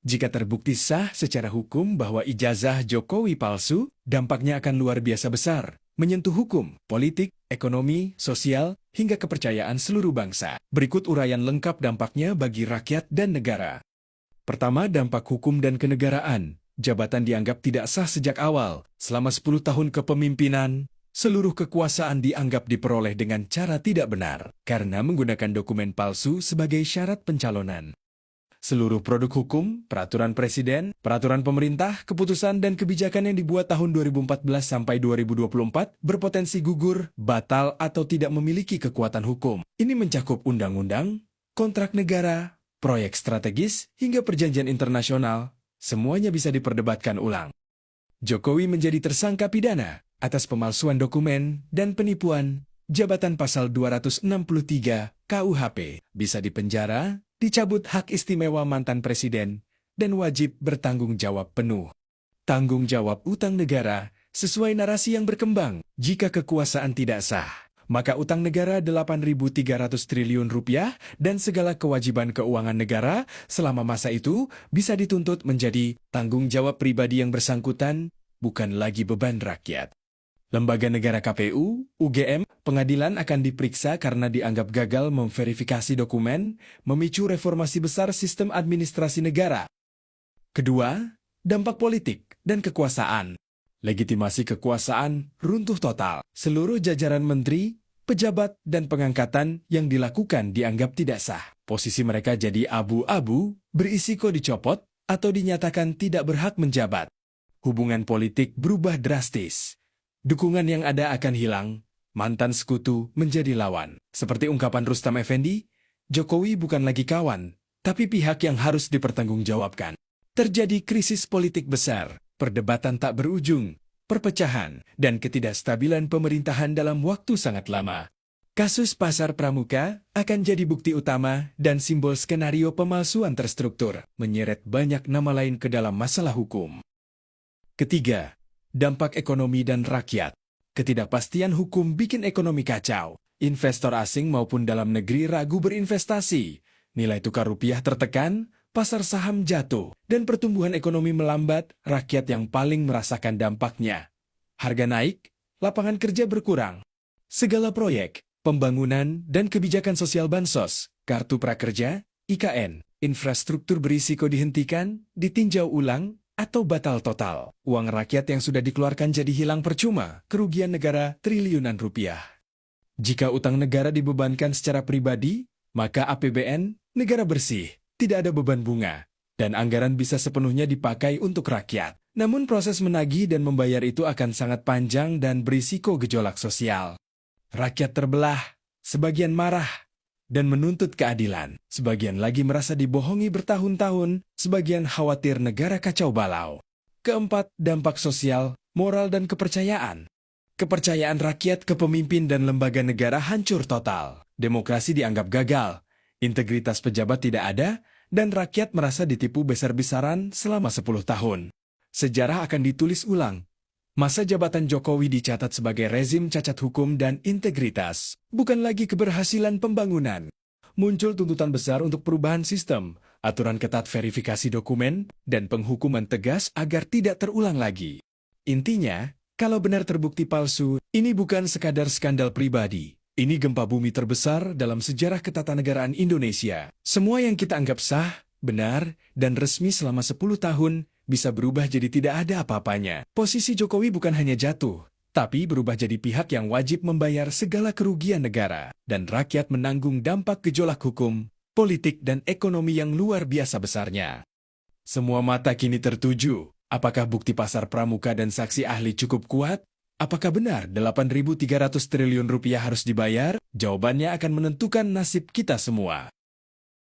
Jika terbukti sah secara hukum bahwa ijazah Jokowi palsu, dampaknya akan luar biasa besar, menyentuh hukum, politik, ekonomi, sosial, hingga kepercayaan seluruh bangsa. Berikut uraian lengkap dampaknya bagi rakyat dan negara. Pertama, dampak hukum dan kenegaraan. Jabatan dianggap tidak sah sejak awal. Selama 10 tahun kepemimpinan, seluruh kekuasaan dianggap diperoleh dengan cara tidak benar, karena menggunakan dokumen palsu sebagai syarat pencalonan. Seluruh produk hukum, peraturan presiden, peraturan pemerintah, keputusan dan kebijakan yang dibuat tahun 2014 sampai 2024 berpotensi gugur, batal, atau tidak memiliki kekuatan hukum. Ini mencakup undang-undang, kontrak negara, proyek strategis, hingga perjanjian internasional. Semuanya bisa diperdebatkan ulang. Jokowi menjadi tersangka pidana atas pemalsuan dokumen dan penipuan. Jabatan pasal 263 KUHP bisa dipenjara, dicabut hak istimewa mantan presiden, dan wajib bertanggung jawab penuh. Tanggung jawab utang negara sesuai narasi yang berkembang. Jika kekuasaan tidak sah, maka utang negara 8.300 triliun rupiah dan segala kewajiban keuangan negara selama masa itu bisa dituntut menjadi tanggung jawab pribadi yang bersangkutan, bukan lagi beban rakyat. Lembaga negara KPU, UGM, pengadilan akan diperiksa karena dianggap gagal memverifikasi dokumen, memicu reformasi besar sistem administrasi negara. Kedua, dampak politik dan kekuasaan. Legitimasi kekuasaan runtuh total. Seluruh jajaran menteri, pejabat, dan pengangkatan yang dilakukan dianggap tidak sah. Posisi mereka jadi abu-abu, berisiko dicopot, atau dinyatakan tidak berhak menjabat. Hubungan politik berubah drastis. Dukungan yang ada akan hilang, mantan sekutu menjadi lawan. Seperti ungkapan Rustam Effendi, Jokowi bukan lagi kawan, tapi pihak yang harus dipertanggungjawabkan. Terjadi krisis politik besar, perdebatan tak berujung, perpecahan, dan ketidakstabilan pemerintahan dalam waktu sangat lama. Kasus Pasar Pramuka akan jadi bukti utama dan simbol skenario pemalsuan terstruktur, menyeret banyak nama lain ke dalam masalah hukum. Ketiga, dampak ekonomi dan rakyat. Ketidakpastian hukum bikin ekonomi kacau. Investor asing maupun dalam negeri ragu berinvestasi. Nilai tukar rupiah tertekan, pasar saham jatuh, dan pertumbuhan ekonomi melambat, rakyat yang paling merasakan dampaknya. Harga naik, lapangan kerja berkurang. Segala proyek, pembangunan, dan kebijakan sosial bansos, kartu prakerja, IKN, infrastruktur berisiko dihentikan, ditinjau ulang, atau batal total. Uang rakyat yang sudah dikeluarkan jadi hilang percuma, kerugian negara triliunan rupiah. Jika utang negara dibebankan secara pribadi, maka APBN negara bersih, tidak ada beban bunga, dan anggaran bisa sepenuhnya dipakai untuk rakyat. Namun proses menagih dan membayar itu akan sangat panjang dan berisiko gejolak sosial. Rakyat terbelah, sebagian marah, dan menuntut keadilan. Sebagian lagi merasa dibohongi bertahun-tahun, sebagian khawatir negara kacau balau. Keempat, dampak sosial, moral dan kepercayaan. Kepercayaan rakyat ke pemimpin dan lembaga negara hancur total. Demokrasi dianggap gagal, integritas pejabat tidak ada, dan rakyat merasa ditipu besar-besaran selama 10 tahun. Sejarah akan ditulis ulang. Masa jabatan Jokowi dicatat sebagai rezim cacat hukum dan integritas, bukan lagi keberhasilan pembangunan. Muncul tuntutan besar untuk perubahan sistem, aturan ketat verifikasi dokumen, dan penghukuman tegas agar tidak terulang lagi. Intinya, kalau benar terbukti palsu, ini bukan sekadar skandal pribadi. Ini gempa bumi terbesar dalam sejarah ketatanegaraan Indonesia. Semua yang kita anggap sah, benar, dan resmi selama 10 tahun, bisa berubah jadi tidak ada apa-apanya. Posisi Jokowi bukan hanya jatuh, tapi berubah jadi pihak yang wajib membayar segala kerugian negara, dan rakyat menanggung dampak gejolak hukum, politik, dan ekonomi yang luar biasa besarnya. Semua mata kini tertuju. Apakah bukti pasar pramuka dan saksi ahli cukup kuat? Apakah benar 8.300 triliun rupiah harus dibayar? Jawabannya akan menentukan nasib kita semua.